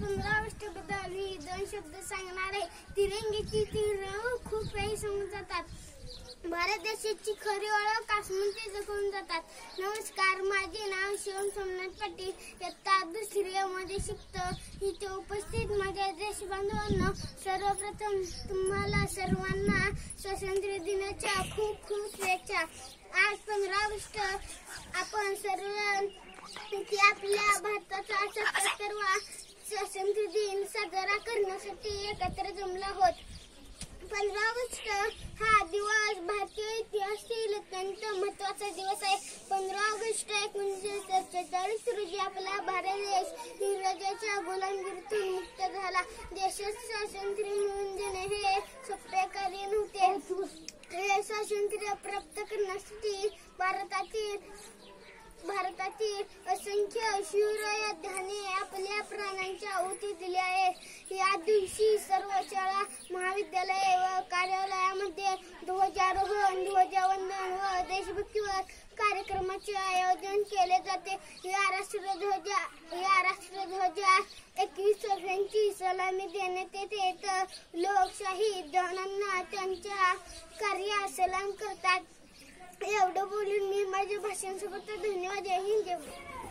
15 ऑगस्टबद्दल मी 2 शब्द सांगणार आहे. तिरंग्याची तीर खूप काही समजतात. भारत देशाची खरी ओळख काश्मीरचे जगून जातात. नमस्कार, माझे नाव शिवम सोमनाथ पाटील. इयत्ता 2री मध्ये शिकतो. इथे उपस्थित माझ्या देश बांधवांनो, सर्वप्रथम तुम्हाला सर्वांना स्वातंत्र्य दिनाच्या खूप खूप शुभेच्छा. आज 15 ऑगस्ट आपण सर्व इथे आपल्या भारताचा 77वा स्वातंत्र्य दिन साजरा करण्यासाठी एकत्र जमलो आहोत. 15 ऑगस्ट हा दिवस भारतीय इतिहासातील अत्यंत महत्त्वाचा दिवस आहे. 15 ऑगस्ट 1947 रोजी आपला भारत देश इंग्रजांच्या गुलामगिरीतून मुक्त झाला. देशात स्वातंत्र्य मिळवून देणे हे सोपे कार्य नव्हते. हे स्वातंत्र्य प्राप्त करण्यासाठी भारतातील असंख्य शूर योद्ध्यांनी आपल्या प्राणांची आहुती दिली आहे. या दिवशी सर्व शाळा, महाविद्यालये व कार्यालयामध्ये ध्वजारोहण, ध्वजवंदन व देशभक्तीपर कार्यक्रमाचे आयोजन केले जाते. या राष्ट्रध्वजा 21 वर्षांची सलामी देण्यात येते. तर लोक शहीद जवानांना त्यांच्या कार्यास सलाम करतात. एवढं बोलून मी माझे भाषण संपवतो. धन्यवाद. जय हिंद, जय भारत.